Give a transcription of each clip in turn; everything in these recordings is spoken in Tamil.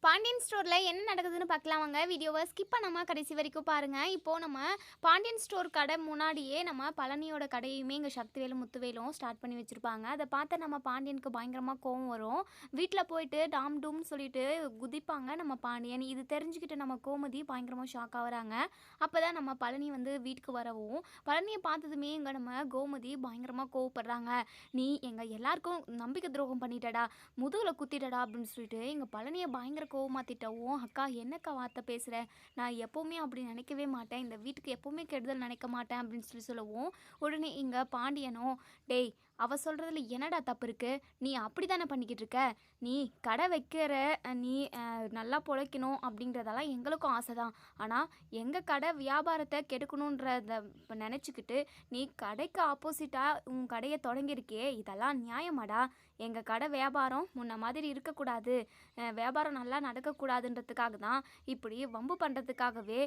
பாண்டியன் ஸ்டோர்ல என்ன நடக்குதுன்னு பார்க்கலாம் வாங்க. வீடியோவை ஸ்கிப் பண்ணாம கடைசி வரைக்கும் பாருங்க. இப்போ நம்ம பாண்டியன் ஸ்டோர் கடை முன்னாடியே நம்ம பழனியோட கடையுமே இங்க சக்திவேலும், முத்துவேலும் ஸ்டார்ட் பண்ணி வச்சிருப்பாங்க. அத பார்த்து நம்ம பாண்டியனுக்கு பயங்கரமா கோவம் வரும். வீட்ல போயிட்டு டாம் டூம்னு சொல்லிட்டு குதிப்பாங்க நம்ம பாண்டியன். இது தெரிஞ்சுக்கிட்டு நம்ம கோமதி பயங்கரமா ஷாக் ஆகுறாங்க. அப்பதான் நம்ம பழனி வந்து வீட்டுக்கு வரவும், பழனிய பார்த்ததுமே இங்க நம்ம கோமதி பயங்கரமா கோவப்படுறாங்க. "நீ எங்க எல்லாருக்கும் நம்பிக்கை துரோகம் பண்ணிட்டடா, முதுகுல குத்திட்டடா" அப்படின்னு சொல்லிட்டு எங்க பழனிய பயங்கர கோவமா திட்டவும், "அக்கா என்னக்கா வார்த்தை பேசுற? நான் எப்பவுமே அப்படி நினைக்கவே மாட்டேன். இந்த வீட்டுக்கு எப்பவுமே கெடுதல் நினைக்க மாட்டேன்" அப்படின்னு சொல்லவும், உடனே இங்க பாண்டியனும், "டேய், அவ சொல்றதுல என்னடா தப்பு இருக்கு? நீ அப்படி தானே பண்ணிக்கிட்டு இருக்க. நீ கடை வைக்கிற, நீ நல்லா பொழைக்கணும் அப்படிங்கிறதெல்லாம் எங்களுக்கும் ஆசை தான். ஆனா எங்க கடை வியாபாரத்தை கெடுக்கணுன்றத நினச்சிக்கிட்டு நீ கடைக்கு ஆப்போசிட்டா உன் கடையை தொடங்கியிருக்கியே, இதெல்லாம் நியாயமாடா? எங்க கடை வியாபாரம் முன்ன மாதிரி இருக்கக்கூடாது, வியாபாரம் நல்லா நடக்கக்கூடாதுன்றதுக்காக தான் இப்படி வம்பு பண்ணுறதுக்காகவே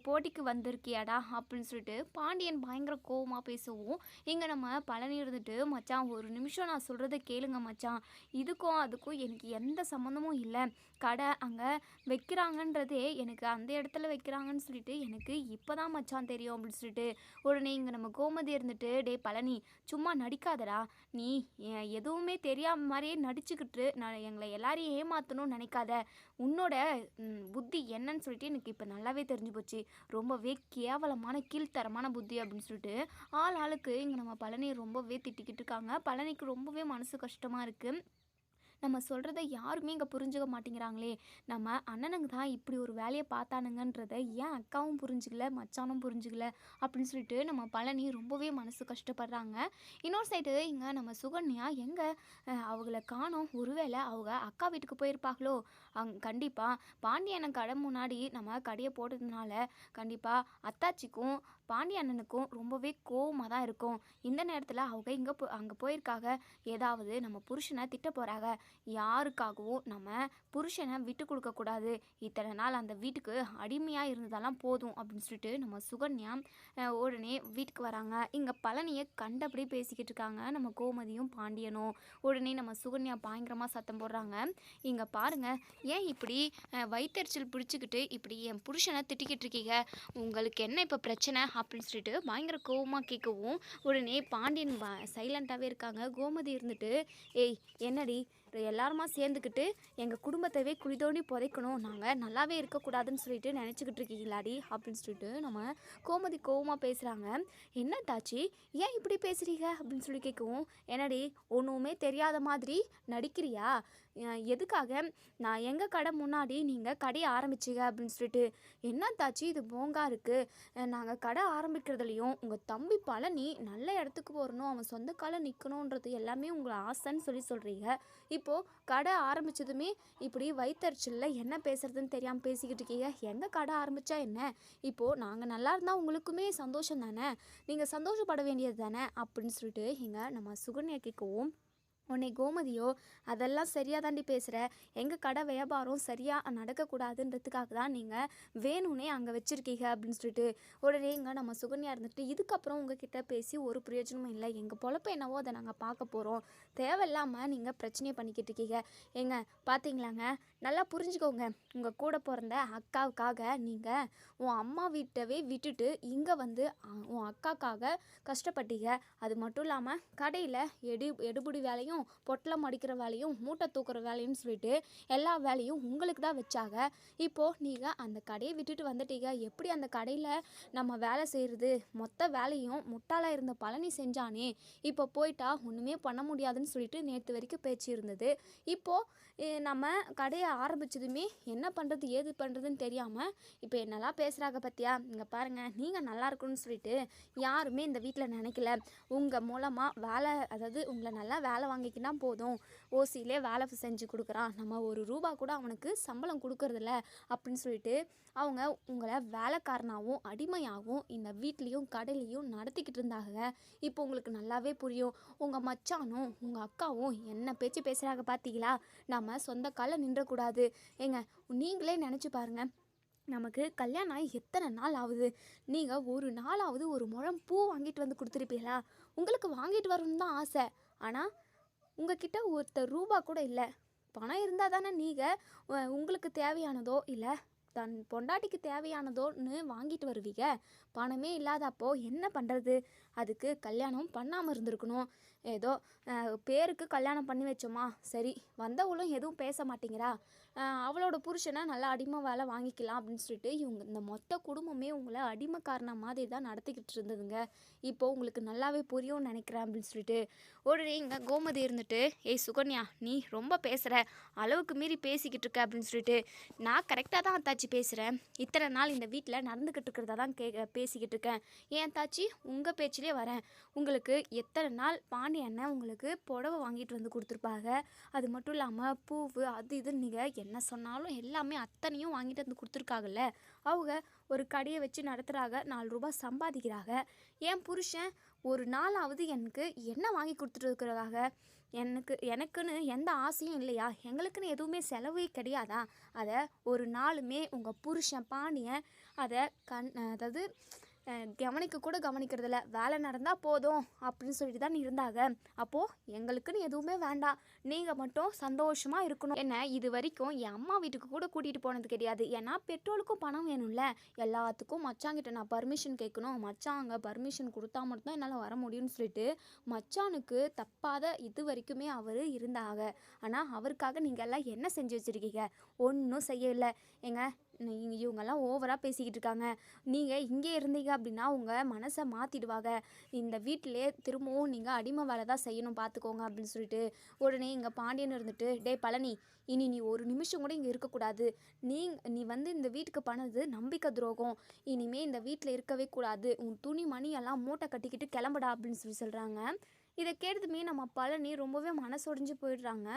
போட்டிக்கு வந்திருக்கியாடா" அப்படின்னு சொல்லிட்டு பாண்டியன் பயங்கர கோவமாக பேசவும், இங்கே நம்ம பழனி இருந்துட்டு, "மச்சான், ஒரு நிமிஷம் நான் சொல்கிறத கேளுங்க மச்சான். இதுக்கும் அதுக்கும் எனக்கு எந்த சம்மந்தமும் இல்லை. கடை அங்கே வைக்கிறாங்கன்றதே எனக்கு அந்த இடத்துல வைக்கிறாங்கன்னு சொல்லிட்டு எனக்கு இப்போ தான் மச்சான் தெரியும்" அப்படின்னு சொல்லிட்டு உடனே இங்கே நம்ம கோமதி இருந்துட்டு, "டே பழனி, சும்மா நடிக்காதடா. நீ எதுவுமே தெரியாம மாதிரியே நடிச்சுக்கிட்டு எங்களை எல்லாரையும் ஏமாற்றணும்னு நினைக்காத. உன்னோட புத்தி என்னன்னு சொல்லிட்டு எனக்கு இப்போ நல்லாவே தெரிஞ்சு போச்சு. ரொம்பவே கேவலமான கீழ்த்தரமான புத்தி" அப்படின்னு சொல்லிட்டு ஆளுக்கு இங்கே நம்ம பழனியை ரொம்பவே திட்டிக்கிட்டு இருக்காங்க. பழனிக்கு ரொம்பவே மனசு கஷ்டமாக இருக்குது. நம்ம சொல்கிறத யாருமே இங்கே புரிஞ்சுக்க மாட்டேங்கிறாங்களே. நம்ம அண்ணனுங்க தான் இப்படி ஒரு வேலையை பார்த்தானுங்கன்றத ஏன் அக்காவும் புரிஞ்சுக்கல, மச்சானும் புரிஞ்சுக்கல அப்படின்னு சொல்லிட்டு நம்ம பழனி ரொம்பவே மனசு கஷ்டப்படுறாங்க. இன்னொரு சைடு இங்கே நம்ம சுகன்யா எங்கே அவங்கள காணோம். ஒருவேளை அவங்க அக்கா வீட்டுக்கு போயிருப்பாங்களோ? கண்டிப்பாக பாண்டியண்ணன் கடை முன்னாடி நம்ம கடையை போட்டதுனால கண்டிப்பாக அத்தாச்சிக்கும் பாண்டிய அண்ணனுக்கும் ரொம்பவே கோவமாக தான் இருக்கும். இந்த நேரத்தில் அவங்க இங்கே அங்கே போயிருக்காங்க. ஏதாவது நம்ம புருஷனை திட்ட போகிறாங்க. யாருக்காகவும் நம்ம புருஷனை விட்டு கொடுக்கக்கூடாது. இத்தனை நாள் அந்த வீட்டுக்கு அடிமையாக இருந்ததெல்லாம் போதும் அப்படின்னு சொல்லிட்டு நம்ம சுகன்யா உடனே வீட்டுக்கு வராங்க. இங்கே பழனியை கண்டபடி பேசிக்கிட்டு இருக்காங்க நம்ம கோமதியும் பாண்டியனும். உடனே நம்ம சுகன்யா பயங்கரமாக சத்தம் போடுறாங்க, "இங்கே பாருங்க, ஏன் இப்படி வயிற்றெரிச்சல் பிடிச்சிக்கிட்டு இப்படி என் புருஷனை திட்டிக்கிட்டு இருக்கீங்க? உங்களுக்கு என்ன இப்போ பிரச்சனை?" அப்படின்னு சொல்லிட்டு பயங்கர கோவமாக கேட்கவும், உடனே பாண்டியன் சைலண்ட்டாகவே இருக்காங்க. கோமதி இருந்துட்டு, "ஏய், என்னடி எல்லாருமா சேர்ந்துக்கிட்டு எங்கள் குடும்பத்தவே குழி தோண்டி புதைக்கணும், நாங்கள் நல்லாவே இருக்கக்கூடாதுன்னு சொல்லிட்டு நினச்சிக்கிட்டு இருக்கீங்களாடி?" அப்படின்னு சொல்லிட்டு நம்ம கோமதி கோவமாக பேசுகிறாங்க. "என்ன தாச்சி, ஏன் இப்படி பேசுகிறீங்க?" அப்படின்னு சொல்லி கேட்கவும், "என்னடி ஒன்றுமே தெரியாத மாதிரி நடிக்கிறியா? எதுக்காக நான் எங்கள் கடை முன்னாடி நீங்கள் கடையை ஆரம்பிச்சிங்க?" அப்படின்னு சொல்லிட்டு. "என்ன தாச்சி, இது போங்கா இருக்குது. நாங்கள் கடை ஆரம்பிக்கிறதுலையும் உங்கள் தம்பி பழனி நல்ல இடத்துக்கு போகணும், அவன் சொந்த காலம் நிற்கணுன்றது எல்லாமே உங்களை ஆசைன்னு சொல்கிறீங்க. இப்போது கடை ஆரம்பித்ததுமே இப்படி வயிற்றெரிச்சலில் என்ன பேசுகிறதுன்னு தெரியாமல் பேசிக்கிட்டு இருக்கீங்க. எங்கள் கடை ஆரம்பித்தா என்ன? இப்போது நாங்கள் நல்லா இருந்தால் உங்களுக்குமே சந்தோஷம் தானே, நீங்கள் சந்தோஷப்பட வேண்டியது தானே?" அப்படின்னு சொல்லிட்டு இங்கே நம்ம சுகன்யா கேட்கவும், உன்னை கோமதியோ, "அதெல்லாம் சரியாக தாண்டி பேசுகிற. எங்கள் கடை வியாபாரம் சரியாக நடக்கக்கூடாதுன்றதுக்காக தான் நீங்கள் வேணும்னே அங்கே வச்சுருக்கீங்க" அப்படின்னு சொல்லிட்டு உடனே இங்கே நம்ம சுகன்யா இருந்துட்டு, "இதுக்கப்புறம் உங்ககிட்ட பேசி ஒரு பிரயோஜனமும் இல்லை. எங்கள் பொழப்பு என்னவோ அதை நாங்கள் பார்க்க போகிறோம். தேவையில்லாமல் நீங்கள் பிரச்சனையை பண்ணிக்கிட்டு இருக்கீங்க. ஏங்க பார்த்தீங்களாங்க, நல்லா புரிஞ்சுக்கோங்க. உங்கள் கூட பிறந்த அக்காவுக்காக நீங்கள் உன் அம்மா வீட்டவே விட்டுட்டு இங்கே வந்து உன் அக்காக்காக கஷ்டப்பட்டீங்க. அது மட்டும் இல்லாமல் கடையில் எடுபுடி வேலையும் பொட்டலம் அடிக்கிற வேலையும் மூட்டை தூக்குற வேலையும் சொல்லிட்டு எல்லா வேலையும் உங்களுக்கு தான் வச்சாங்க. இப்போது நீங்கள் அந்த கடையை விட்டுட்டு வந்துட்டீங்க. எப்படி அந்த கடையில் நம்ம வேலை செய்கிறது? மொத்த வேலையும் முட்டாளாக இருந்த பழனி செஞ்சானே, இப்போ போயிட்டா ஒன்றுமே பண்ண முடியாதுன்னு சொல்லிட்டு நேற்று வரைக்கும் பேச்சு இருந்தது. இப்போது நம்ம கடையை ஆரம்பித்ததுமே என்ன பண்ணுறது ஏது பண்ணுறதுன்னு தெரியாமல் இப்போ என்னெல்லாம் பேசுகிறாங்க பார்த்தியா? இங்கே பாருங்கள், நீங்கள் நல்லா இருக்கணும்னு சொல்லிட்டு யாருமே இந்த வீட்டில் நினைக்கல. உங்கள் மூலமாக வேலை, அதாவது உங்களை நல்லா வேலை வாங்கிக்கினா போதும், ஓசியிலே வேலை செஞ்சு கொடுக்குறான், நம்ம ஒரு ரூபா கூட அவனுக்கு சம்பளம் கொடுக்கறதில்ல அப்படின்னு சொல்லிட்டு அவங்க உங்களை வேலைக்காரனாகவும் அடிமையாகவும் இந்த வீட்லேயும் கடையிலையும் நடத்திக்கிட்டு இருந்தாங்க. இப்போ உங்களுக்கு நல்லாவே புரியும். உங்கள் மச்சானும் உங்கள் அக்காவும் என்ன பேச்சு பேசுகிறாங்க பார்த்தீங்களா? நம்ம சொந்த காலில் நின்றக்கூடாது. ஏங்க, நீங்களே நினச்சி பாருங்கள், நமக்கு கல்யாணம் ஆகி எத்தனை நாள் ஆகுது? நீங்கள் ஒரு நாளாவது ஒரு முழம் பூ வாங்கிட்டு வந்து கொடுத்துருப்பீங்களா? உங்களுக்கு வாங்கிட்டு வரணும்னு தான் ஆசை. ஆனால் உங்ககிட்ட ஒருத்தர் ரூபா கூட இல்லை. பணம் இருந்தால் தானே நீங்கள் உங்களுக்கு தேவையானதோ இல்லை தன் பொண்டாட்டிக்கு தேவையானதோன்னு வாங்கிட்டு வருவீங்க. பணமே இல்லாதப்போ என்ன பண்ணுறது? அதுக்கு கல்யாணம் பண்ணாமல் இருந்திருக்கணும். ஏதோ பேருக்கு கல்யாணம் பண்ணி வச்சோமா, சரி வந்தவளும் எதுவும் பேச மாட்டேங்கிறா, அவளோட புருஷனை நல்லா அடிமை வேலை வாங்கிக்கலாம் அப்படின்னு சொல்லிட்டு இவங்க இந்த மொத்த குடும்பமே உங்களை அடிமைக்காரன மாதிரி தான் நடத்திக்கிட்டு இருந்ததுங்க. இப்போது உங்களுக்கு நல்லாவே புரியும்னு நினைக்கிறேன் அப்படின்னு சொல்லிட்டு உடனே இங்கே கோமதி இருந்துட்டு, ஏய் சுகன்யா, நீ ரொம்ப பேசுகிற, அளவுக்கு மீறி பேசிக்கிட்டு இருக்க அப்படின்னு சொல்லிட்டு, நான் கரெக்டாக தான் தாச்சி பேசுகிறேன். இத்தனை நாள் இந்த வீட்டில் நடந்துக்கிட்டு இருக்கிறதா தான் பேசிக்கிட்டு இருக்கேன். ஏன் தாச்சி உங்கள் பேச்சிலே வரேன். உங்களுக்கு எத்தனை நாள் பாண்டி அண்ணன் உங்களுக்கு புடவை வாங்கிட்டு வந்து கொடுத்துருப்பாங்க. அது மட்டும் இல்லாமல் பூவு அது இது நீங்கள் என்ன சொன்னாலும் எல்லாமே அத்தனையும் வாங்கிட்டு வந்து கொடுத்துருக்காங்கல்ல. அவங்க ஒரு கடையை வச்சு நடத்துகிறாங்க, 4 ரூபாய் சம்பாதிக்கிறாங்க. என் புருஷன் ஒரு நாளாவது எனக்கு என்ன வாங்கி கொடுத்துட்டு இருக்கிறாங்க? எனக்குன்னு எந்த ஆசையும் இல்லையா? எங்களுக்குன்னு எதுவுமே செலவே கிடையாதா? அதை ஒரு நாளுமே உங்கள் புருஷன் பாண்டியன் அதை அதாவது கவனிக்க கூட கவனிக்கிறதில்ல. வேலை நடந்தால் போதும் அப்படின்னு சொல்லிட்டு தான் இருந்தாங்க. அப்போது எங்களுக்குன்னு எதுவுமே வேண்டாம், நீங்கள் மட்டும் சந்தோஷமாக இருக்கணும். என்ன இது வரைக்கும் என் அம்மா வீட்டுக்கு கூட கூட்டிகிட்டு போனது கிடையாது. ஏன்னா பெட்ரோலுக்கும் பணம் வேணும்ல. எல்லாத்துக்கும் மச்சாங்கிட்ட நான் பர்மிஷன் கேட்கணும். மச்சான் அங்கே பர்மிஷன் கொடுத்தா மட்டும்தான் என்னால் வர முடியும்னு சொல்லிட்டு மச்சானுக்கு தப்பாத இது வரைக்குமே அவர் இருந்தாங்க. ஆனால் அவருக்காக நீங்கள் எல்லாம் என்ன செஞ்சு வச்சுருக்கீங்க? ஒன்றும் செய்யலை. ஏங்க இவங்கெல்லாம் ஓவராக பேசிக்கிட்டு இருக்காங்க. நீங்கள் இங்கே இருந்தீங்க அப்படின்னா உங்கள் மனசை மாற்றிடுவாங்க. இந்த வீட்டிலே திரும்பவும் நீங்கள் அடிமை வேலை தான் செய்யணும், பார்த்துக்கோங்க அப்படின்னு சொல்லிட்டு உடனே இங்கே பாண்டியன் இருந்துட்டு, டே பழனி, இனி நீ ஒரு நிமிஷம் கூட இங்கே இருக்கக்கூடாது. நீ வந்து இந்த வீட்டுக்கு பண்ணது நம்பிக்கை துரோகம். இனிமேல் இந்த வீட்டில் இருக்கவே கூடாது. உன் துணி மணியெல்லாம் மூட்டை கட்டிக்கிட்டு கிளம்புடா அப்படின்னு சொல்கிறாங்க. இதை கேட்டதுமே நம்ம பழனி ரொம்பவே மனசொடைஞ்சு போயிடுறாங்க.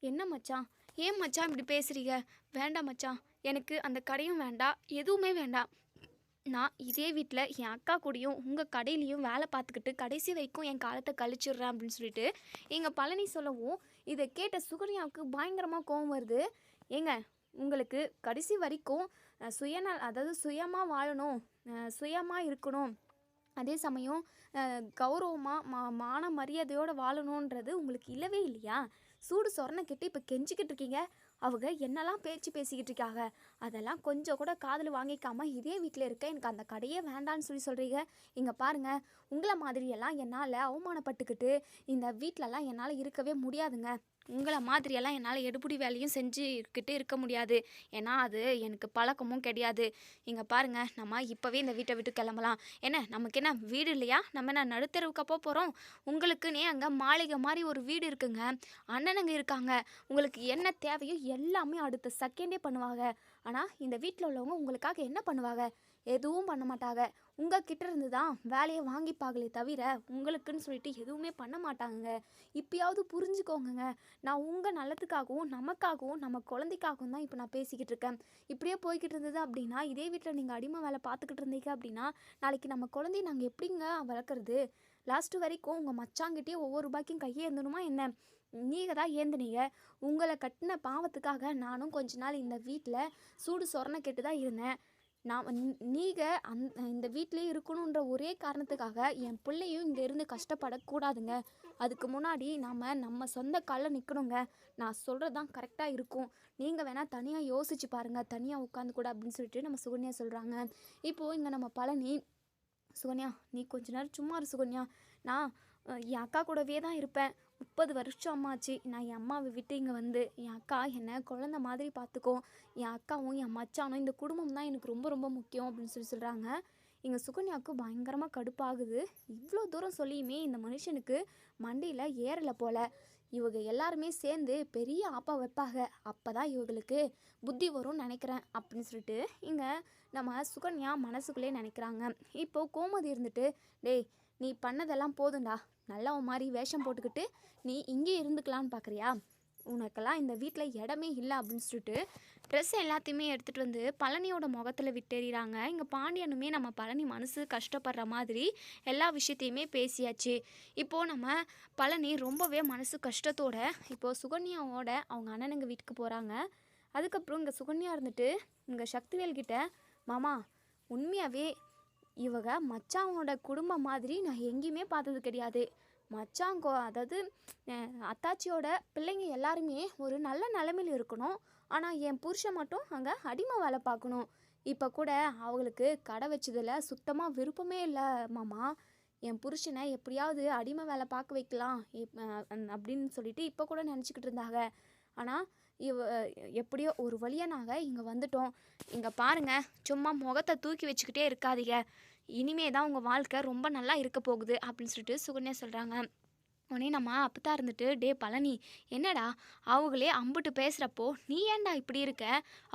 என்ன மச்சான், ஏன் மச்சான் இப்படி பேசுகிறீங்க? வேண்டாம் மச்சான், எனக்கு அந்த கடையும் வேண்டாம், எதுவுமே வேண்டாம். நான் இதே வீட்டில் என் அக்கா கூடயும் உங்கள் கடையிலையும் வேலை பார்த்துக்கிட்டு கடைசி வரைக்கும் என் காலத்தை கழிச்சிடுறேன் அப்படின்னு சொல்லிட்டு எங்கள் பழனி சொல்லவும் இதை கேட்ட சுகன்யாவுக்கு பயங்கரமாக கோவம் வருது. ஏங்க உங்களுக்கு கடைசி வரைக்கும் அதாவது சுயமாக வாழணும், சுயமாக இருக்கணும், அதே சமயம் கௌரவமாக மான மரியாதையோடு வாழணுன்றது உங்களுக்கு இல்லவே இல்லையா? சூடு சொரணக்கிட்டு இப்போ கெஞ்சிக்கிட்டு இருக்கீங்க. அவங்க என்னெல்லாம் பேச்சு பேசிக்கிட்டு இருக்காங்க, அதெல்லாம் கொஞ்சம் கூட காதில் வாங்கிக்காமல் இதே வீட்டில் இருக்க எனக்கு அந்த கடையே வேண்டான்னு சொல்கிறீங்க. இங்கே பாருங்கள், உங்களை மாதிரியெல்லாம் என்னால் அவமானப்பட்டுக்கிட்டு இந்த வீட்டிலலாம் என்னால் இருக்கவே முடியாதுங்க. உங்களை மாதிரியெல்லாம் என்னால் எடுபடி வேலையும் செஞ்சுக்கிட்டு இருக்க முடியாது. ஏன்னா அது எனக்கு பழக்கமும் கிடையாது. இங்கே பாருங்கள், நம்ம இப்போவே இந்த வீட்டை விட்டு கிளம்பலாம். என்ன நமக்கு என்ன வீடு இல்லையா? நம்ம என்ன நடுத்தெருவுக்கு போகிறோம்? உங்களுக்குன்னே அங்கே மாளிகை மாதிரி ஒரு வீடு இருக்குங்க, அண்ணனுங்க இருக்காங்க. உங்களுக்கு என்ன தேவையோ எல்லாமே அடுத்த செகண்டே பண்ணுவாங்க. ஆனால் இந்த வீட்டில் உள்ளவங்க உங்களுக்காக என்ன பண்ணுவாங்க? எதுவும் பண்ண மாட்டாங்க. உங்ககிட்ட இருந்து தான் வேலையை வாங்கிப்பாங்களே தவிர உங்களுக்குன்னு சொல்லிட்டு எதுவுமே பண்ண மாட்டாங்க. இப்பயாவது புரிஞ்சுக்கோங்க. நான் உங்கள் நல்லத்துக்காகவும் நமக்காகவும் நம்ம குழந்தைக்காகவும் தான் இப்போ நான் பேசிக்கிட்டு இருக்கேன். இப்படியே போய்கிட்டு இருந்தது அப்படின்னா, இதே வீட்டில் நீங்கள் அடிமை வேலை பார்த்துக்கிட்டு இருந்தீங்க அப்படின்னா, நாளைக்கு நம்ம குழந்தைய நாங்கள் எப்படிங்க வளர்க்குறது? லாஸ்ட்டு வரைக்கும் உங்கள் மச்சாங்கிட்டே ஒவ்வொரு ரூபாய்க்கும் கையே ஏந்தணுமா என்ன? நீங்கள் தான் ஏந்துனீங்க. உங்களை கட்டின பாவத்துக்காக நானும் கொஞ்ச நாள் இந்த வீட்டில் சூடு சொரணை கெட்டு தான் இருந்தேன். நீங்கள் இந்த வீட்டிலே இருக்கணுன்ற ஒரே காரணத்துக்காக என் பிள்ளையும் இங்கே இருந்து கஷ்டப்படக்கூடாதுங்க. அதுக்கு முன்னாடி நம்ம சொந்த காலில் நிற்கணுங்க. நான் சொல்கிறது தான் கரெக்டாக இருக்கும். நீங்கள் வேணால் தனியாக யோசிச்சு பாருங்கள், தனியாக உட்காந்து கூட அப்படின்னு சொல்லிட்டு நம்ம சுகன்யா சொல்கிறாங்க. இப்போது இங்கே நம்ம பழனி, சுகன்யா நீ கொஞ்ச நேரம் சும்மா இரு சுகன்யா, நான் என் அக்கா கூடவே தான் இருப்பேன். 30 வருஷம் அம்மாச்சு நான் என் அம்மாவை விட்டு இங்கே வந்து. என் அக்கா என்னை குழந்த மாதிரி பார்த்துக்கும். என் அக்காவும் என் மச்சானும் இந்த குடும்பம் தான் எனக்கு ரொம்ப ரொம்ப முக்கியம் அப்படின்னு சொல்கிறாங்க. எங்கள் சுகன்யாவுக்கு பயங்கரமாக கடுப்பாகுது. இவ்வளோ தூரம் சொல்லியுமே இந்த மனுஷனுக்கு மண்டையில் ஏறலை போல். இவங்க எல்லாருமே சேர்ந்து பெரிய ஆப்பா வைப்பாங்க, அப்போ தான் இவங்களுக்கு புத்தி வரும்னு நினைக்கிறேன் அப்படின்னு சொல்லிட்டு இங்கே நம்ம சுகன்யா மனசுக்குள்ளே நினைக்கிறாங்க. இப்போது கோமதி இருந்துட்டு, டேய் நீ பண்ணதெல்லாம் போதும்டா, நல்லா மாதிரி வேஷம் போட்டுக்கிட்டு நீ இங்கே இருந்துக்கலான்னு பார்க்குறியா? உனக்கெல்லாம் இந்த வீட்டில் இடமே இல்லை அப்படின்னு சொல்லிட்டு ட்ரெஸ் எல்லாத்தையுமே எடுத்துகிட்டு வந்து பழனியோட முகத்தில் விட்டெறிகிறாங்க. இங்கே பாண்டியனுமே நம்ம பழனி மனசு கஷ்டப்படுற மாதிரி எல்லா விஷயத்தையுமே பேசியாச்சு. இப்போது நம்ம பழனி ரொம்பவே மனசு கஷ்டத்தோட இப்போது சுகன்யாவோட அவங்க அண்ணனுங்க வீட்டுக்கு போகிறாங்க. அதுக்கப்புறம் இங்கே சுகன்யா இருந்துட்டு இங்கே சக்திவேல்கிட்ட, மாமா உண்மையாகவே இவங்க மச்சாவோட குடும்பம் மாதிரி நான் எங்கேயுமே பார்த்தது கிடையாது. அதாவது அத்தாச்சியோட பிள்ளைங்க எல்லாருமே ஒரு நல்ல நிலைமையில் இருக்கணும். ஆனால் என் புருஷன் மட்டும் அங்கே அடிமை வேலை பார்க்கணும். இப்போ கூட அவங்களுக்கு கடை வச்சதில் சுத்தமாக விருப்பமே இல்லை மாமா. என் புருஷனை எப்படியாவது அடிமை வேலை பார்க்க வைக்கலாம் அப்படின்னு சொல்லிட்டு இப்போ கூட நினச்சிக்கிட்டு இருந்தாங்க. ஆனால் எப்படியோ ஒரு வழியாக நாங்கள் இங்கே வந்துட்டோம். இங்கே பாருங்கள், சும்மா முகத்தை தூக்கி வச்சுக்கிட்டே இருக்காதீங்க. இனிமே தான் உங்கள் வாழ்க்கை ரொம்ப நல்லா இருக்க போகுது அப்படின்னு சொல்லிட்டு சுகன்யா சொல்கிறாங்க. உடனே நம்ம அப்பதான் இருந்துட்டு, டே பழனி, என்னடா அவங்களே அம்புட்டு பேசுகிறப்போ நீ ஏன்டா இப்படி இருக்க?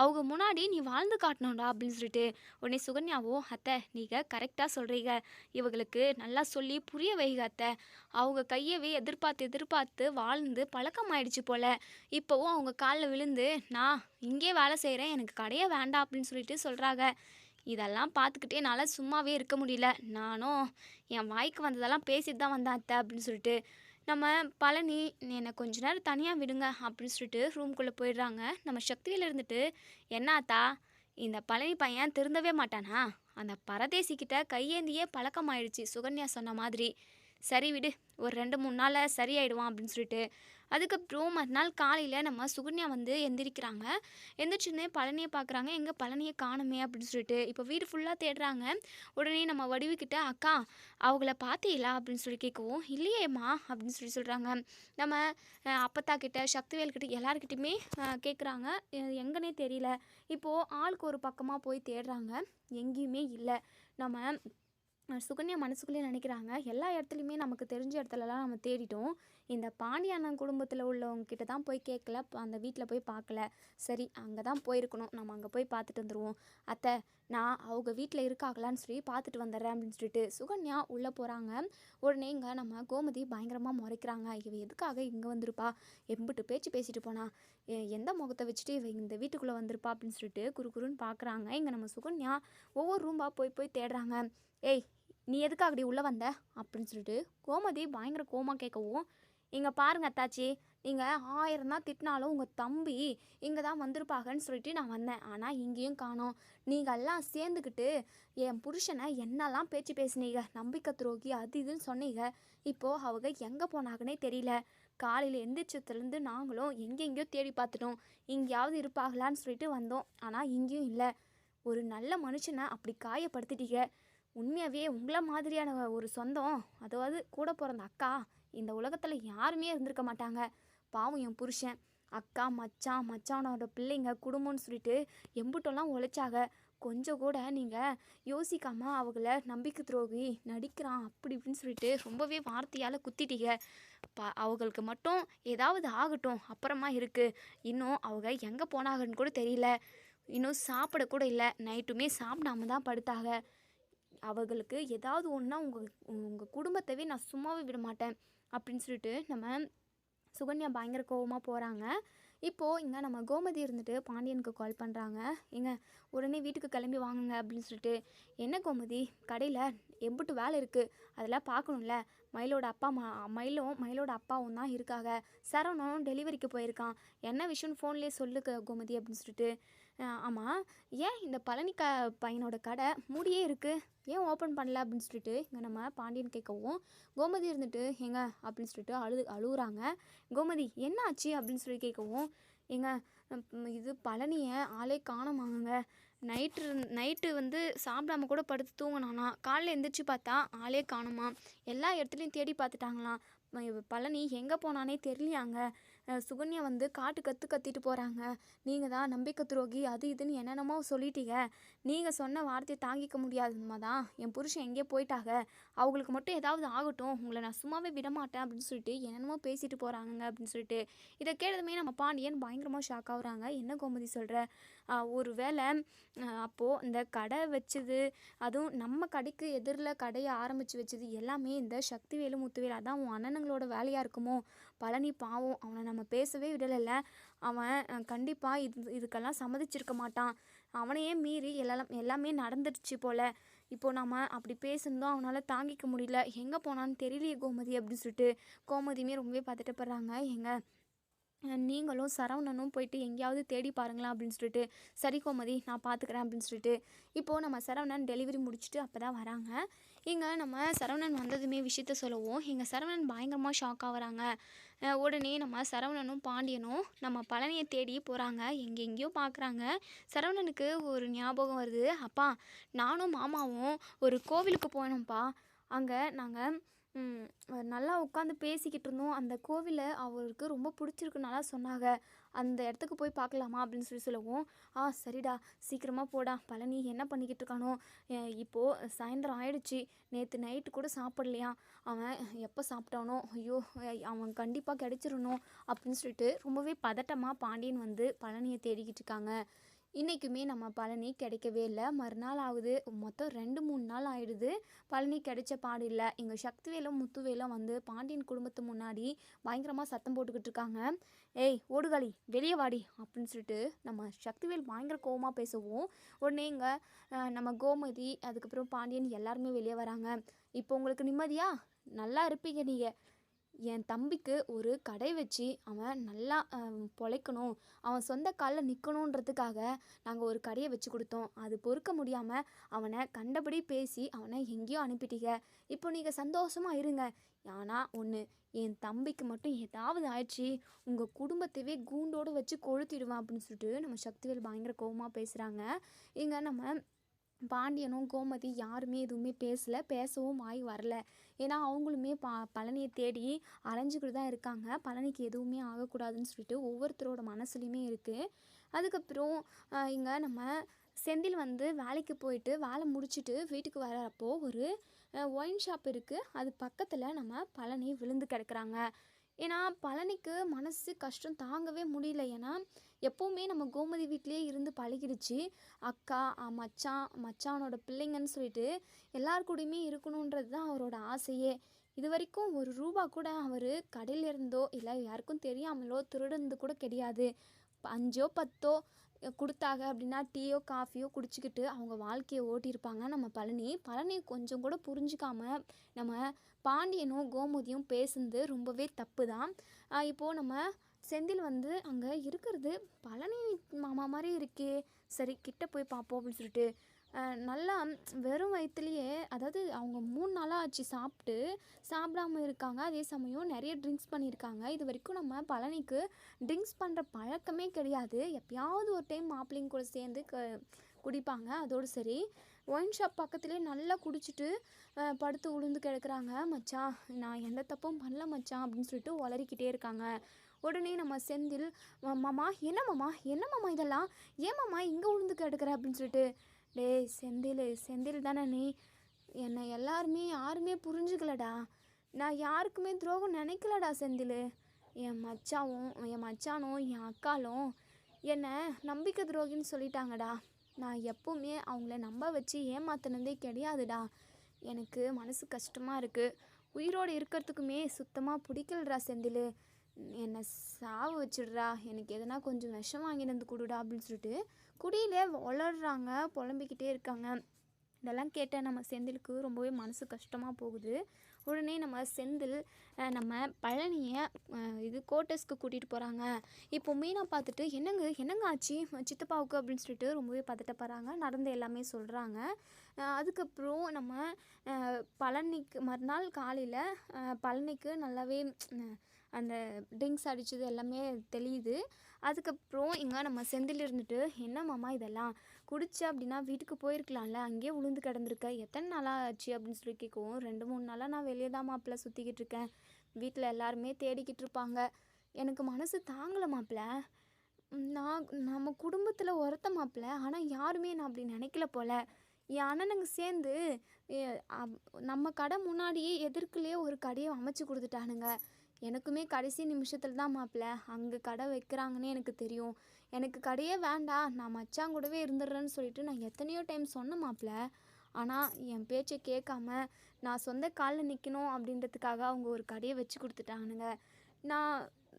அவங்க முன்னாடி நீ வாழ்ந்து காட்டணும்டா அப்படின்னு சொல்லிட்டு. உடனே சுகன்யாவோ, அத்தை நீங்கள் கரெக்டாக சொல்கிறீங்க, இவங்களுக்கு நல்லா சொல்லி புரிய வைங்க அத்தை. அவங்க கையவே எதிர்பார்த்து எதிர்பார்த்து வாழ்ந்து பழக்கமாயிடுச்சு போல். இப்போவும் அவங்க காலில் விழுந்து நான் இங்கே வேலை செய்கிறேன், எனக்கு கடையே வேண்டாம் அப்படின்னு சொல்லிட்டு சொல்கிறாங்க. இதெல்லாம் பார்த்துக்கிட்டே என்னால் சும்மாவே இருக்க முடியல. நானும் என் வாய்க்கு வந்ததெல்லாம் பேசிட்டு தான் வந்தேன் அத்தை அப்படின்னு சொல்லிட்டு. நம்ம பழனி, என்னை கொஞ்ச நேரம் தனியாக விடுங்க அப்படின்னு சொல்லிட்டு ரூம்குள்ளே போயிடுறாங்க. நம்ம சக்தியில் இருந்துட்டு, என்னாத்தா இந்த பழனி பையன் திருந்தவே மாட்டானா? அந்த பரதேசிக்கிட்ட கையேந்தியே பழக்கமாயிடுச்சு சுகன்யா சொன்ன மாதிரி. சரி விடு, ஒரு 2-3 நாளில் சரியாயிடுவான் அப்படின்னு சொல்லிட்டு. அதுக்கப்புறம் மறுநாள் காலையில் நம்ம சுகன்யா வந்து எந்திரிக்கிறாங்க. எந்திரிச்சுன்னே பழனியை பார்க்குறாங்க. எங்கே பழனியை காணுமே அப்படின்னு சொல்லிட்டு. இப்போ வீடு ஃபுல்லாக தேடுறாங்க. உடனே நம்ம வடிவுக்கிட்ட, அக்கா அவங்கள பார்த்தீங்களா அப்படின்னு சொல்லி கேட்கவும், இல்லையேம்மா அப்படின்னு சொல்லி சொல்கிறாங்க. நம்ம அப்பத்தா கிட்ட, சக்திவேல்கிட்ட எல்லாருக்கிட்டையுமே கேட்குறாங்க. எங்கன்னே தெரியல. இப்போது ஆளுக்கு ஒரு பக்கமாக போய் தேடுறாங்க. எங்கேயுமே இல்லை. நம்ம சுகன்யா மனசுக்குள்ளேயே நினைக்கிறாங்க, எல்லா இடத்துலையுமே நமக்கு தெரிஞ்ச இடத்துலலாம் நம்ம தேடிட்டோம். இந்த பாண்டியண்ணன் குடும்பத்தில் உள்ளவங்க கிட்ட தான் போய் கேட்கல, அந்த வீட்டில் போய் பார்க்கல. சரி, அங்கே தான் போயிருக்கணும், நம்ம அங்கே போய் பார்த்துட்டு வந்துடுவோம். அத்தை, நான் அவங்க வீட்டில் இருக்காங்களான்னு சொல்லி பார்த்துட்டு வந்துடுறேன் அப்படின்னு சொல்லிட்டு சுகன்யா உள்ளே போகிறாங்க. உடனே இங்கே நம்ம கோமதி பயங்கரமாக முறைக்கிறாங்க. இவ எதுக்காக இங்கே வந்திருப்பா? எம்பிட்டு பேச்சு பேசிட்டு போனா? எந்த முகத்தை வச்சுட்டு இவ இந்த வீட்டுக்குள்ளே வந்திருப்பா அப்படின்னு சொல்லிட்டு குறுகுறுன்னு பார்க்குறாங்க. இங்கே நம்ம சுகன்யா ஒவ்வொரு ரூம்பாக போய் போய் தேடுறாங்க. ஏய், நீ எதுக்காகடி உள்ளே வந்த அப்படின்னு சொல்லிட்டு கோமதி பயங்கர கோமா கேட்கவும், இங்கே பாருங்க அத்தாச்சி, நீங்கள் 1000 தான் திட்டினாலும் உங்கள் தம்பி இங்கே தான் வந்திருப்பாங்கன்னு சொல்லிட்டு நான் வந்தேன். ஆனால் இங்கேயும் காணோம். நீங்கள் எல்லாம் சேர்ந்துக்கிட்டு என் புருஷனை என்னெல்லாம் பேச்சு பேசுனீங்க, நம்பிக்கை துரோகி அது இதுன்னு சொன்னீங்க. இப்போது அவங்க எங்கே போனாங்கன்னே தெரியல. காலையில் எந்திரிச்சதுலேருந்து நாங்களும் எங்கெங்கேயோ தேடி பார்த்துட்டோம். எங்கேயாவது இருப்பாங்களான்னு சொல்லிட்டு வந்தோம். ஆனால் இங்கேயும் இல்லை. ஒரு நல்ல மனுஷனை அப்படி காயப்படுத்திட்டீங்க. உண்மையாகவே உங்களை மாதிரியான ஒரு சொந்தம், அதாவது கூட பிறந்த அக்கா இந்த உலகத்தில் யாருமே இருந்திருக்க மாட்டாங்க. பாவம் என் புருஷன், அக்கா, மச்சான், மச்சானோட பிள்ளைங்க, குடும்பம்னு சொல்லிட்டு எம்புட்டெல்லாம் உழைச்சாங்க. கொஞ்சம் கூட நீங்கள் யோசிக்காமல் அவங்கள நம்பிக்கை துரோகி, நடிக்கிறான் அப்படி இப்படின்னு சொல்லிட்டு ரொம்பவே வார்த்தையால் குத்திட்டீங்க. அவங்களுக்கு மட்டும் ஏதாவது ஆகட்டும், அப்புறமா இருக்குது. இன்னும் அவங்க எங்கே போனாங்கன்னு கூட தெரியல. இன்னும் சாப்பிட கூட இல்லை. நைட்டுமே சாப்பிடாம தான் படுத்தாங்க. அவர்களுக்கு ஏதாவது ஒன்றா உங்கள் குடும்பத்தவே நான் சும்மாவே விட மாட்டேன் அப்படின்னு சொல்லிட்டு நம்ம சுகன்யா பயங்கர கோவமாக போகிறாங்க. இப்போது இங்கே நம்ம கோமதி இருந்துட்டு பாண்டியனுக்கு கால் பண்ணுறாங்க. உடனே வீட்டுக்கு கிளம்பி வாங்குங்க அப்படின்னு சொல்லிட்டு. என்ன கோமதி, கடையில் எம்பிட்டு வேலை இருக்குது, அதெல்லாம் பார்க்கணும்ல. மயிலோட அப்பாவும் தான் இருக்காங்க. சரவணனும் டெலிவரிக்கு போயிருக்கான். என்ன விஷயம்னு ஃபோன்லேயே சொல்லுங்க கோமதி அப்படின்னு சொல்லிட்டு. ஆமாம், ஏன் இந்த பழனி பையனோட கடை மூடியே இருக்குது, ஏன் ஓப்பன் பண்ணல அப்படின்னு சொல்லிட்டு இங்கே நம்ம பாண்டியன் கேட்கவும், கோமதி இருந்துட்டு அப்படின்னு சொல்லிட்டு அழுகுறாங்க. கோமதி, என்ன ஆச்சு அப்படின்னு சொல்லி கேட்கவும், இது பழனியை ஆளே காணோமாங்க. நைட்டு வந்து சாப்பிடாம கூட படுத்து தூங்கினானா, காலைல எந்திரிச்சு பார்த்தா ஆளே காணுமா. எல்லா இடத்துலையும் தேடி பார்த்துட்டாங்களாம். பழனி எங்கே போனானே தெரியலையாங்க. சுகன்யா வந்து கத்திட்டு போகிறாங்க. நீங்கள் தான் நம்பிக்கை துரோகி அது இதுன்னு என்னென்னமோ சொல்லிட்டீங்க. நீங்கள் சொன்ன வார்த்தையை தாங்கிக்க முடியாதுமா தான் என் புருஷன் எங்கேயோ போயிட்டாங்க. அவங்களுக்கு மட்டும் ஏதாவது ஆகட்டும், உங்களை நான் சும்மாவே விடமாட்டேன் அப்படின்னு சொல்லிட்டு என்னென்னமோ பேசிட்டு போகிறாங்க அப்படின்னு சொல்லிட்டு. இதை கேட்டதுமே நம்ம பாண்டியன் பயங்கரமாக ஷாக் ஆகுறாங்க. என்ன கோமதி சொல்கிற? ஒரு வேளை அப்போது இந்த கடை வச்சது, அதுவும் நம்ம கடைக்கு எதிரில் கடையை ஆரம்பித்து வச்சது எல்லாமே இந்த சக்திவேலு முத்துவேல், அதான் உன் அண்ணனுங்களோட வேலையாக இருக்குமோ? பழனி பாவம், அவனை நம்ம பேசவே விடலைல்ல. அவன் கண்டிப்பாக இதுக்கெல்லாம் சம்மதிச்சிருக்க மாட்டான். அவனையே மீறி எல்லாமே நடந்துடுச்சு போல். இப்போது நம்ம அப்படி பேசுனதும் அவனால் தாங்கிக்க முடியல. எங்கே போனான்னு தெரியலையே கோமதி அப்படின்னு சொல்லிட்டு கோமதியுமே ரொம்பவே பதட்டப்படுறாங்க. நீங்களும் சரவணனும் போயிட்டு எங்கேயாவது தேடி பாருங்களேன் அப்படின்னு சொல்லிட்டு, சரி கோமதி நான் பார்த்துக்கிறேன் அப்படின்னு சொல்லிட்டு, இப்போது நம்ம சரவணன் டெலிவரி முடிச்சுட்டு அப்போ தான் வராங்க. இங்கே நம்ம சரவணன் வந்ததுமே விஷயத்த சொல்லவும் எங்கள் சரவணன் பயங்கரமாக ஷாக் ஆகுறாங்க. உடனே நம்ம சரவணனும் பாண்டியனும் நம்ம பழனியை தேடி போகிறாங்க. எங்கெங்கேயோ பார்க்குறாங்க. சரவணனுக்கு ஒரு ஞாபகம் வருது. அப்பா, நானும் மாமாவும் ஒரு கோவிலுக்கு போனோம்ப்பா. அங்கே நாங்கள் நல்லா உட்காந்து பேசிக்கிட்டு இருந்தோம். அந்த கோவிலை அவருக்கு ரொம்ப பிடிச்சிருக்குனால சொன்னாங்க. அந்த இடத்துக்கு போய் பார்க்கலாமா அப்படின்னு சொல்லவும், சரிடா, சீக்கிரமாக போடா. பழனி என்ன பண்ணிக்கிட்டு இருக்கானோ, இப்போது சாயந்தரம் ஆயிடுச்சு. நேற்று நைட்டு கூட சாப்பிடலையா. அவன் எப்போ சாப்பிட்டானோ, ஐயோ அவன் கண்டிப்பாக கிடச்சிடணும் அப்படின்னு சொல்லிட்டு ரொம்பவே பதட்டமாக பாண்டியன் வந்து பழனியை தேடிக்கிட்டு இருக்காங்க. இன்றைக்குமே நம்ம பழனி கிடைக்கவே இல்லை. மறுநாள் ஆகுது. மொத்தம் 2-3 நாள் ஆகிடுது. பழனி கிடைச்ச பாடு இல்லை. எங்கள் சக்திவேலும் முத்துவேலும் வந்து பாண்டியன் குடும்பத்து முன்னாடி பயங்கரமாக சத்தம் போட்டுக்கிட்டு இருக்காங்க. ஏய் ஓடுகாலி, வெளியே வாடி அப்படின்னு சொல்லிட்டு நம்ம சக்திவேல் பயங்கர கோவமாக பேசவும், உடனே இங்கே நம்ம கோமதி அதுக்கப்புறம் பாண்டியன் எல்லாருமே வெளியே வராங்க. இப்போ உங்களுக்கு நிம்மதியா? நல்லா இருப்பீங்க நீங்கள். என் தம்பிக்கு ஒரு கடை வச்சு அவன் நல்லா பொழைக்கணும், அவன் சொந்த காலில் நிற்கணுன்றதுக்காக நாங்கள் ஒரு கடையை வச்சு கொடுத்தோம். அது பொறுக்க முடியாமல் அவனை கண்டபடி பேசி அவனை எங்கேயோ அனுப்பிட்டீங்க. இப்போ நீங்கள் சந்தோஷமாக இருங்க. ஆனால் ஒன்று, என் தம்பிக்கு மட்டும் ஏதாவது ஆயிடுச்சு, உங்கள் குடும்பத்தையே கூண்டோடு வச்சு கொளுத்திடுவேன் அப்படின்னு சொல்லிட்டு நம்ம சக்திவேல் பயங்கர கோவமாக பேசுகிறாங்க. இங்கே நம்ம பாண்டியனும் கோமதி யாருமே எதுவுமே பேசலை. பேசவும் வாய் வரல. ஏன்னா அவங்களுமே பழனியை தேடி அலைஞ்சிக்கிட்டு தான் இருக்காங்க. பழனிக்கு எதுவுமே ஆகக்கூடாதுன்னு சொல்லிட்டு ஒவ்வொருத்தரோட மனசுலையுமே இருக்குது. அதுக்கப்புறம் இங்கே நம்ம செந்தில் வந்து வேலைக்கு போயிட்டு வேலை முடிச்சுட்டு வீட்டுக்கு வரப்போ ஒரு ஒயின் ஷாப் இருக்குது. அது பக்கத்தில் நம்ம பழனி விழுந்து கிடக்குறாங்க. ஏன்னா பழனிக்கு மனசு கஷ்டம் தாங்கவே முடியல. ஏன்னா எப்போவுமே நம்ம கோமதி வீட்டிலேயே இருந்து பழகிடுச்சு. அக்கா, மச்சானோட பிள்ளைங்கன்னு சொல்லிட்டு எல்லார் கூடயுமே இருக்கணுன்றது தான் அவரோட ஆசையே. இது வரைக்கும் ஒரு ரூபா கூட அவர் கடையில் இருந்தோ இல்லை யாருக்கும் தெரியாமலோ திருடுந்து கூட கிடையாது. 5ஓ 10ஓ கொடுத்தாங்க அப்படின்னா டீயோ காஃபியோ குடிச்சிக்கிட்டு அவங்க வாழ்க்கையை ஓட்டியிருப்பாங்க நம்ம பழனி கொஞ்சம் கூட புரிஞ்சிக்காம நம்ம பாண்டியனும் கோமதியும் பேசுனது ரொம்பவே தப்பு தான். இப்போது நம்ம செந்தில் வந்து அங்கே இருக்கிறது பழனி மாமா மாதிரி இருக்கே, சரி கிட்ட போய் பார்ப்போம் அப்படின்னு சொல்லிட்டு நல்லா வெறும் வயிற்றுலையே, அதாவது அவங்க 3 நாளாக ஆச்சு சாப்பிடாமல் இருக்காங்க. அதே சமயம் நிறைய ட்ரிங்க்ஸ் பண்ணியிருக்காங்க. இது வரைக்கும் நம்ம பழனிக்கு ட்ரிங்க்ஸ் பண்ணுற பழக்கமே கிடையாது. எப்பயாவது ஒரு டைம் மாப்பிள்ளைங்க கூட சேர்ந்து குடிப்பாங்க, அதோடு சரி. ஒயின் ஷாப் பக்கத்துலேயே நல்லா குடிச்சிட்டு படுத்து உளுந்து கிடக்குறாங்க. மச்சான், நான் எந்த தப்பும் பண்ணல மச்சான் அப்படின்னு சொல்லிட்டு உளறிக்கிட்டே இருக்காங்க. உடனே நம்ம செந்தில், மாமா என்ன மாமா இதெல்லாம், ஏன் மாமா இங்கே உளுந்து கிடக்குற அப்படின்னு சொல்லிட்டு, டேய் செந்தில் தானே நீ, என்னை யாருமே புரிஞ்சுக்கலடா. நான் யாருக்குமே துரோகம் நினைக்கலடா செந்தில். என் மச்சானும் என் அக்காலும் என்னை நம்பிக்கை துரோகின்னு சொல்லிட்டாங்கடா. நான் எப்போவுமே அவங்கள நம்ப வச்சு ஏமாத்தினதே கிடையாதுடா. எனக்கு மனசு கஷ்டமாக இருக்குது. உயிரோடு இருக்கிறதுக்குமே சுத்தமாக பிடிக்கலடா செந்தில். என்னை சாவு வச்சிடுறா, எனக்கு எதனா கொஞ்சம் விஷம் வாங்கிட்டு வந்து கொடுடா அப்படின்னு சொல்லிட்டு குடியிலே வளர்றாங்க, புலம்பிக்கிட்டே இருக்காங்க. இதெல்லாம் கேட்ட நம்ம செந்திலுக்கு ரொம்பவே மனசு கஷ்டமாக போகுது. உடனே நம்ம செந்தில் நம்ம பழனியை கோட்டர்ஸ்க்கு கூட்டிகிட்டு போகிறாங்க. இப்போ மீனா பார்த்துட்டு என்னங்க ஆச்சு சித்தப்பாவுக்கு அப்படின்னு சொல்லிட்டு ரொம்பவே பதட்டப்படுறாங்க. நடந்து எல்லாமே சொல்கிறாங்க. அதுக்கப்புறம் நம்ம பழனிக்கு மறுநாள் காலையில் பழனிக்கு நல்லாவே அந்த ட்ரிங்க்ஸ் அடித்தது எல்லாமே தெரியுது. அதுக்கப்புறம் இங்கே நம்ம செந்தில் இருந்துட்டு, என்ன மாமா இதெல்லாம் குடிச்ச அப்படின்னா வீட்டுக்கு போயிருக்கலாம்ல, அங்கேயே உளுந்து கிடந்திருக்க, எத்தனை நாளாக ஆச்சு அப்படின்னு சொல்லி கேட்கவும், 2-3 நாளாக நான் வெளியே தான் மாப்பிள்ளை சுற்றிக்கிட்டு இருக்கேன். வீட்டில் எல்லாருமே தேடிக்கிட்டு இருப்பாங்க. எனக்கு மனசு தாங்கலை மாப்பிள்ளை. நம்ம குடும்பத்தில் ஒருத்த மாப்பிள்ளை, ஆனால் யாருமே நான் அப்படி நினைக்கல போல். என் அண்ணனுங்க சேர்ந்து நம்ம கடை முன்னாடியே எதிர்க்குள்ளேயே ஒரு கடையை அமைச்சு கொடுத்துட்டானுங்க. எனக்குமே கடைசி நிமிஷத்தில் தான் மாப்பிள்ளை அங்கே கடை வைக்கிறாங்கன்னு எனக்கு தெரியும். எனக்கு கடையே வேண்டாம், நான் மச்சான் கூடவே இருந்துடுறேன்னு சொல்லிட்டு நான் எத்தனையோ டைம் சொன்னேன் மாப்பிள்ளை. ஆனால் என் பேச்சை கேட்காம நான் சொந்த காலில் நிற்கணும் அப்படின்றதுக்காக அவங்க ஒரு கடையை வச்சு கொடுத்துட்டானுங்க.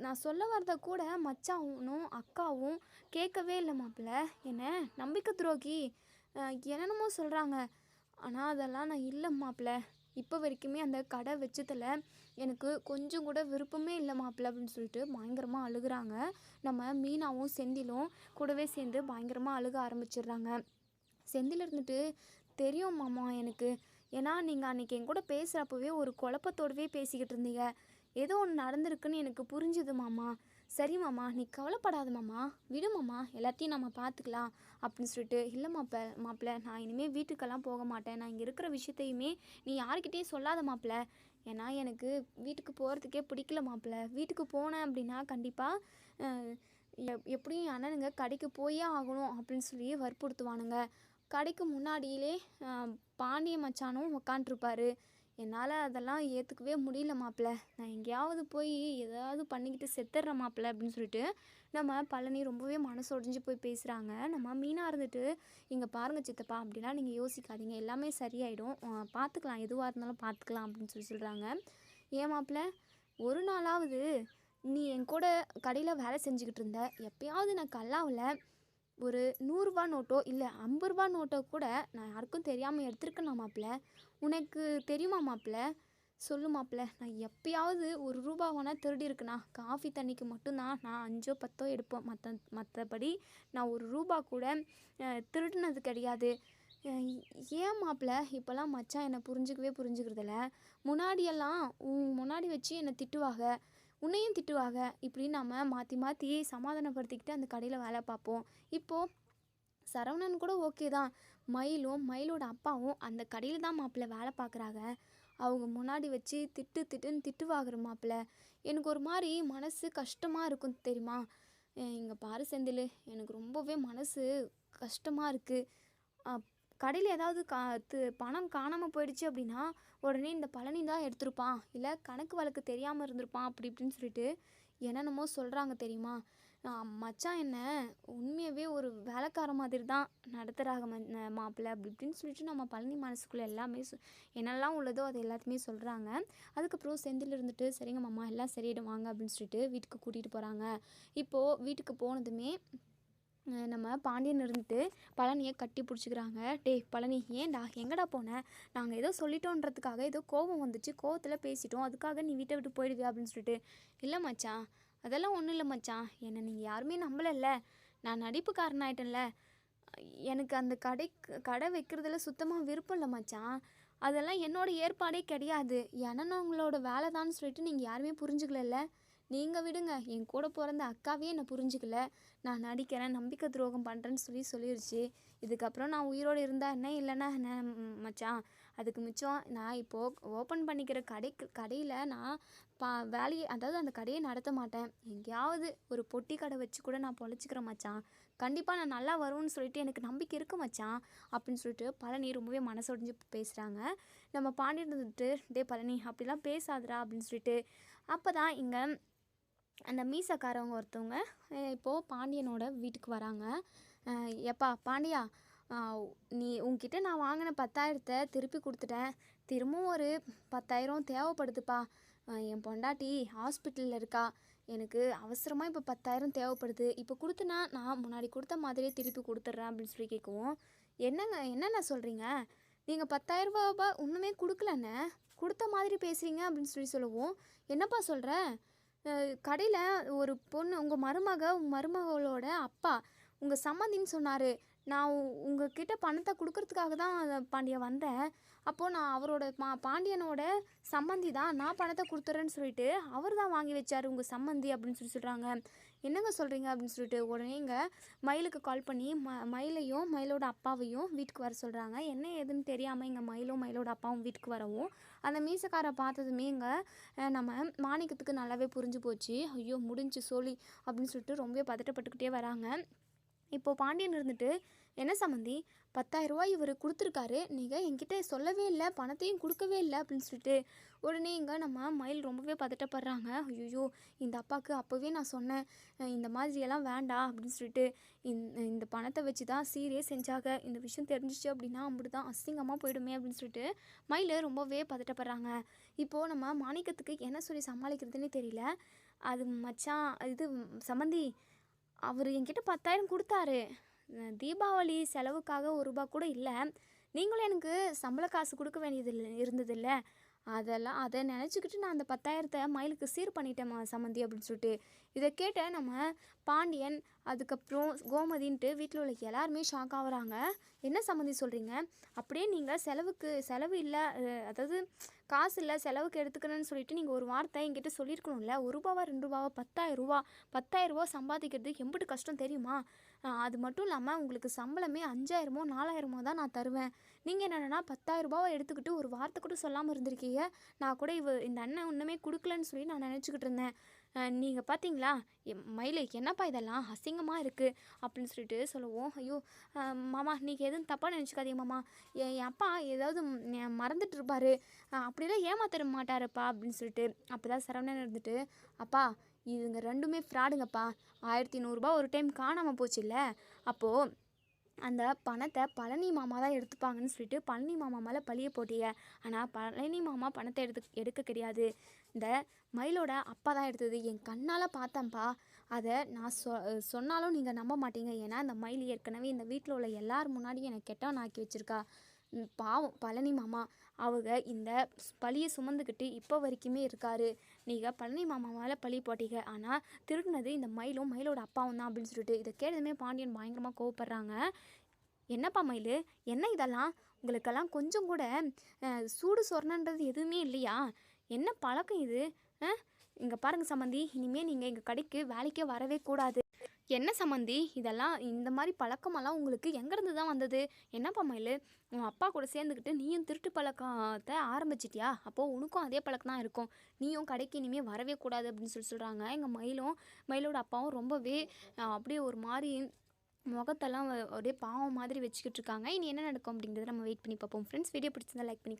நான் சொல்ல வரத கூட மச்சானும் அக்காவும் கேட்கவே இல்லை மாப்பிள்ளை. என்ன நம்பிக்கை துரோகி என்னென்னமோ சொல்கிறாங்க. ஆனால் அதெல்லாம் நான் இல்லை மாப்பிள்ளை. இப்போ வரைக்குமே அந்த கடை வச்சதில் எனக்கு கொஞ்சம் கூட விருப்பமே இல்லை மாப்பிள்ள அப்படின்னு சொல்லிட்டு பயங்கரமாக அழுகுறாங்க. நம்ம மீனாவும் செந்திலும் கூடவே சேர்ந்து பயங்கரமாக அழுக ஆரம்பிச்சிடுறாங்க. செந்தில் இருந்துட்டு, தெரியும் மாமா எனக்கு. ஏன்னா நீங்கள் அன்றைக்கி என் கூட பேசுகிறப்பவே ஒரு குழப்பத்தோடவே பேசிக்கிட்டு இருந்தீங்க. ஏதோ ஒன்று நடந்திருக்குன்னு எனக்கு புரிஞ்சுது மாமா. சரி மாமா, நீ கவலைப்படாத மாமா, விடு மாமா, எல்லாத்தையும் நம்ம பார்த்துக்கலாம் அப்படின்னு சொல்லிட்டு. இல்லை மாப்பிள்ள, நான் இனிமேல் வீட்டுக்கெல்லாம் போக மாட்டேன். நான் இங்கே இருக்கிற விஷயத்தையுமே நீ யார்கிட்டேயும் சொல்லாத மாப்பிள்ள. ஏன்னா எனக்கு வீட்டுக்கு போகிறதுக்கே பிடிக்கல மாப்பிள்ள. வீட்டுக்கு போனேன் அப்படின்னா கண்டிப்பாக எப்படியும் என் அண்ணனுங்க கடைக்கு போயே ஆகணும் அப்படின்னு சொல்லி வற்புறுத்துவானுங்க. கடைக்கு முன்னாடியிலே பாண்டிய மச்சானும் உக்காண்ட்ருப்பாரு. என்னால் அதெல்லாம் ஏற்றுக்கவே முடியல மாப்பிள்ள. நான் எங்கேயாவது போய் ஏதாவது பண்ணிக்கிட்டு செத்துடுறேன் மாப்பிள்ள அப்படின்னு சொல்லிட்டு நம்ம பழனி ரொம்பவே மனசொடைஞ்சு போய் பேசுகிறாங்க. நம்ம மீனா இருந்துட்டு, இங்கே பாருங்கள் சித்தப்பா, அப்படிலாம் நீங்கள் யோசிக்காதீங்க, எல்லாமே சரியாயிடும், பார்த்துக்கலாம், எதுவாக இருந்தாலும் பார்த்துக்கலாம் அப்படின்னு சொல்கிறாங்க. ஏன் மாப்பிள்ள, ஒரு நாளாவது நீ என் கூட கடையில் வேலை செஞ்சுக்கிட்டு இருந்த, எப்பயாவது நான் கல்லாவில் ஒரு 100 நோட்டோ இல்லை 50 நோட்டோ கூட நான் யாருக்கும் தெரியாமல் எடுத்துருக்கேனா மாப்பிள்ள? உனக்கு தெரியுமா மாப்பிள்ள? சொல்லு மாப்பிள்ள. நான் எப்பயாவது ஒரு ரூபா வேணால் திருடி இருக்குண்ணா. காஃபி தண்ணிக்கு மட்டும்தான் நான் 5 10 எடுப்போம். மற்றபடி நான் ஒரு ரூபா கூட திருடினது கிடையாது. ஏன் மாப்பிள்ள இப்போல்லாம் மச்சான் என்னை புரிஞ்சுக்கிறதில்ல. முன்னாடியெல்லாம் முன்னாடி வச்சு என்னை திட்டுவாங்க, உன்னையும் திட்டுவாங்க. இப்படி நம்ம மாற்றி மாற்றி சமாதானப்படுத்திக்கிட்டு அந்த கடையில் வேலை பார்ப்போம். இப்போது சரவணன் கூட ஓகே தான். மயிலோட அப்பாவும் அந்த கடையில் தான் மாப்பிள்ள வேலை பார்க்குறாங்க. அவங்க முன்னாடி வச்சு திட்டுன்னு திட்டுவாகிற மாப்பிள்ள. எனக்கு ஒரு மாதிரி மனசு கஷ்டமாக இருக்கும் தெரியுமா? இங்கே பாரு செந்தில், எனக்கு ரொம்பவே மனசு கஷ்டமாக இருக்குது. கடையில் ஏதாவது பணம் காணாமல் போயிடுச்சு அப்படின்னா உடனே இந்த பழனி தான் எடுத்திருப்பான், இல்லை கணக்கு வழக்கு தெரியாமல் இருந்திருப்பான், அப்படி இப்படின்னு சொல்லிட்டு என்னென்னமோ சொல்கிறாங்க தெரியுமா? மச்சான் என்ன உண்மையாகவே ஒரு வேலைக்கார மாதிரி தான் நடத்துகிறாங்க மாப்பிள்ளை, அப்படி இப்படின்னு சொல்லிட்டு நம்ம பழனி மனசுக்குள்ளே எல்லாமே என்னெல்லாம் உள்ளதோ அது எல்லாத்தையுமே சொல்கிறாங்க. அதுக்கப்புறம் செந்தில் இருந்துட்டு, சரிங்க மாமா, எல்லாம் சரியிடுவாங்க அப்படின்னு சொல்லிட்டு வீட்டுக்கு கூட்டிகிட்டு போகிறாங்க. இப்போது வீட்டுக்கு போனதுமே நம்ம பாண்டியன் இருந்துட்டு பழனியை கட்டி பிடிச்சிக்கிறாங்க. டேய் பழனி, ஏன்டா எங்கடா போனேன்? நாங்கள் ஏதோ சொல்லிட்டோன்றதுக்காக ஏதோ கோபம் வந்துச்சு, கோவத்தில் பேசிட்டோம், அதுக்காக நீ வீட்டை விட்டு போயிடுவியா அப்படின்னு சொல்லிட்டு. இல்லை மச்சான், அதெல்லாம் ஒன்றும் இல்லை மச்சான், என்னை நீங்கள் யாருமே நம்பலைல்ல, நான் நடிப்புக்காரனாயிட்டேன்ல, எனக்கு அந்த கடை வைக்கிறதுல சுத்தமாக விருப்பம் இல்லை மச்சான். அதெல்லாம் என்னோடய ஏற்பாடே கிடையாது. ஏன்னா உங்களோட வேலை தான் சொல்லிட்டு நீங்கள் யாருமே புரிஞ்சுக்கல. நீங்கள் விடுங்க, என் கூட பிறந்த அக்காவே என்னை புரிஞ்சுக்கல. நான் நடிக்கிறேன், நம்பிக்கை துரோகம் பண்ணுறேன்னு சொல்லிடுச்சு. இதுக்கப்புறம் நான் உயிரோடு இருந்தால் என்ன, இல்லைன்னா என்ன மச்சான்? அதுக்கு மிச்சம் நான் இப்போது ஓப்பன் பண்ணிக்கிற கடையில் நான் வேலையை, அதாவது அந்த கடையை நடத்த மாட்டேன். எங்கேயாவது ஒரு பொட்டி கடை வச்சு கூட நான் பொழைச்சிக்கிறேன் மச்சான். கண்டிப்பாக நான் நல்லா வருவேன்னு சொல்லிட்டு எனக்கு நம்பிக்கை இருக்கு மச்சான் அப்படின்னு சொல்லிட்டு பழனி ரொம்பவே மனசொடைஞ்சு பேசுகிறாங்க. நம்ம பாண்டியன் இருந்துட்டு, டே பழனி, அப்படிலாம் பேசாதரா அப்படின்னு சொல்லிட்டு. அப்போ தான் இங்கே அந்த மீசக்காரவங்க ஒருத்தவங்க இப்போது பாண்டியனோட வீட்டுக்கு வராங்க. எப்பா பாண்டியா, நீ உன்கிட்ட நான் வாங்கின 10,000 திருப்பி கொடுத்துட்டேன். திரும்பவும் ஒரு 10,000 தேவைப்படுதுப்பா. என் பொண்டாட்டி ஹாஸ்பிட்டலில் இருக்கா. எனக்கு அவசரமாக இப்போ 10,000 தேவைப்படுது. இப்போ கொடுத்தனா நான் முன்னாடி கொடுத்த மாதிரியே திருப்பி கொடுத்துட்றேன் அப்படின்னு சொல்லி கேட்கவும், என்னென்ன சொல்கிறீங்க? நீங்கள் 10,000 ரூபா ஒன்றுமே கொடுக்கலண்ணே, கொடுத்த மாதிரி பேசுகிறீங்க அப்படின்னு சொல்லவும், என்னப்பா சொல்கிற? கடையில் ஒரு பொண்ணு, உங்கள் மருமகளோட அப்பா, உங்கள் சம்மந்தின்னு சொன்னார். நான் உங்ககிட்ட பணத்தை கொடுக்கறதுக்காக தான் பாண்டியா வந்தேன். அப்போது நான் அவரோட பாண்டியனோட சம்மந்தி தான், நான் பணத்தை கொடுத்துட்றேன்னு சொல்லிட்டு அவர் தான் வாங்கி வச்சார் உங்கள் சம்மந்தி அப்படின்னு சொல்கிறாங்க. என்னங்க சொல்கிறீங்க அப்படின்னு சொல்லிட்டு உடனே இங்கே மயிலுக்கு கால் பண்ணி மயிலையும் மயிலோட அப்பாவையும் வீட்டுக்கு வர சொல்கிறாங்க. என்ன ஏதுன்னு தெரியாமல் இங்கே மயிலோட அப்பாவும் வீட்டுக்கு வரவும், அந்த மீசக்காரை பார்த்ததுமே இங்கே நம்ம மாணிக்கத்துக்கு நல்லாவே புரிஞ்சு போச்சு. ஐயோ முடிஞ்சு சோழி அப்படின்னு சொல்லிட்டு ரொம்ப பதட்டப்பட்டுக்கிட்டே வராங்க. இப்போது பாண்டியன் இருந்துட்டு, என்ன சம்மந்தி, 10,000 இவர் கொடுத்துருக்காரு, நீங்கள் என்கிட்ட சொல்லவே இல்லை, பணத்தையும் கொடுக்கவே இல்லை அப்படின்னு சொல்லிட்டு உடனே இங்கே நம்ம மயில் ரொம்பவே பதட்டப்படுறாங்க. ஐயோ, இந்த அப்பாவுக்கு அப்போவே நான் சொன்னேன், இந்த மாதிரியெல்லாம் வேண்டாம் அப்படின்னு சொல்லிட்டு. இந்த பணத்தை வச்சு தான் சீரே செஞ்சாங்க. இந்த விஷயம் தெரிஞ்சிச்சு அப்படின்னா அப்படி தான் அசிங்கமாக போயிடுமே அப்படின்னு சொல்லிட்டு மயில் ரொம்பவே பதட்டப்படுறாங்க. இப்போது நம்ம மாணிக்கத்துக்கு என்ன சொல்லி சமாளிக்கிறதுனே தெரியல. அது மச்சான், இது சம்மந்தி, அவர் என்கிட்ட 10,000 கொடுத்தாரு. தீபாவளி செலவுக்காக 1 ரூபா கூட இல்லை. நீங்களும் எனக்கு சம்பள காசு கொடுக்க வேண்டியது இருந்ததில்ல. அதை நினச்சிக்கிட்டு நான் அந்த 10,000த்த மயிலுக்கு சீர் பண்ணிட்டேம்மா சம்மந்தி அப்படின்னு சொல்லிட்டு. இதை கேட்ட நம்ம பாண்டியன், அதுக்கப்புறம் கோமதின்ட்டு வீட்டில் உள்ள எல்லாருமே ஷாக் ஆகுறாங்க. என்ன சம்மந்தி சொல்கிறீங்க? அப்படியே நீங்கள் செலவு இல்லை, அதாவது காசு இல்லை செலவுக்கு எடுத்துக்கிறேன்னு சொல்லிட்டு நீங்கள் ஒரு வார்த்தை என்கிட்ட சொல்லியிருக்கணும்ல. ரூ. 1 2 ரூ. 10,000 சம்பாதிக்கிறது எம்பிட்டு கஷ்டம் தெரியுமா? அது மட்டும் இல்லாமல் உங்களுக்கு சம்பளமே 5,000 4,000 தான் நான் தருவேன். நீங்கள் என்னென்னா 10,000 எடுத்துக்கிட்டு ஒரு வார்த்தை கூட சொல்லாமல் இருந்திருக்கீங்க. நான் கூட இந்த அண்ணன் ஒன்றுமே கொடுக்கலன்னு சொல்லி நான் நினச்சிக்கிட்டு இருந்தேன். நீங்கள் பார்த்தீங்களா மயிலு, என்னப்பா இதெல்லாம் அசிங்கமாக இருக்குது அப்படின்னு சொல்லிட்டு சொல்லவும், ஐயோ மாமா நீங்கள் எதுவும் தப்பாக நினச்சிக்காதீங்க மாமா, என் அப்பா ஏதாவது மறந்துட்டு இருப்பாரு, அப்படிலாம் ஏமாத்திட மாட்டாருப்பா அப்படின்னு சொல்லிட்டு. அப்போ தான் சரவணன் இருந்துட்டு, அப்பா இதுங்க ரெண்டுமே ஃப்ராடுங்கப்பா, 1,100 ஒரு டைம் காணாமல் போச்சுல்ல, அப்போது அந்த பணத்தை பழனி மாமா தான் எடுத்துப்பாங்கன்னு சொல்லிட்டு பழனி மாமா மேலே பழிய போட்டீங்க. ஆனால் பழனி மாமா பணத்தை எடுக்க கிடையாது, இந்த மயிலோட அப்பா தான் எடுத்தது. என் கண்ணால் பார்த்தேன்ப்பா. அதை நான் சொன்னாலும் நீங்கள் நம்ப மாட்டீங்க. ஏன்னா இந்த மயில் ஏற்கனவே இந்த வீட்டில் உள்ள எல்லார் முன்னாடியும் என்னை கெட்டவன் ஆக்கி வச்சுருக்கா. பாவம் பழனி மாமா, அவங்க இந்த பழியை சுமந்துக்கிட்டு இப்போ வரைக்குமே இருக்காரு. நீங்கள் பழனி மாமா மேலே பழி போட்டீங்க, ஆனால் திருடினது இந்த மயிலும் மயிலோட அப்பாவும் தான் அப்படின்னு சொல்லிட்டு. இதை கேட்டதுமே பாண்டியன் பயங்கரமாக கோவப்படுறாங்க. என்னப்பா மயில், என்ன இதெல்லாம்? உங்களுக்கெல்லாம் கொஞ்சம் கூட சூடு சொரணன்றது எதுவுமே இல்லையா? என்ன பழக்கம் இது? இங்கே பாருங்கள் சம்மந்தி, இனிமேல் நீங்கள் எங்கள் கடைக்கு வேலைக்கே வரவே கூடாது. என்ன சம்மந்தி இதெல்லாம்? இந்த மாதிரி பழக்கமெல்லாம் உங்களுக்கு எங்கேருந்து தான் வந்தது? என்னப்பா மயில், உன் அப்பா கூட சேர்ந்துக்கிட்டு நீயும் திருட்டு பழக்கத்தை ஆரம்பிச்சிட்டியா? அப்போது உனக்கும் அதே பழக்கம் தான் இருக்கும். நீயும் கடைக்கு இனிமேல் வரவே கூடாது அப்படின்னு சொல்கிறாங்க. எங்கள் மயிலோட அப்பாவும் ரொம்பவே அப்படியே ஒரு மாதிரி முகத்தெல்லாம் அப்படியே பாவம் மாதிரி வச்சுக்கிட்டு இருக்காங்க. இனி என்ன நடக்கும் அப்படிங்கிறத நம்ம வெயிட் பண்ணி பார்ப்போம். ஃப்ரெண்ட்ஸ், வீடியோ பிடிச்சிருந்தா லைக் பண்ணி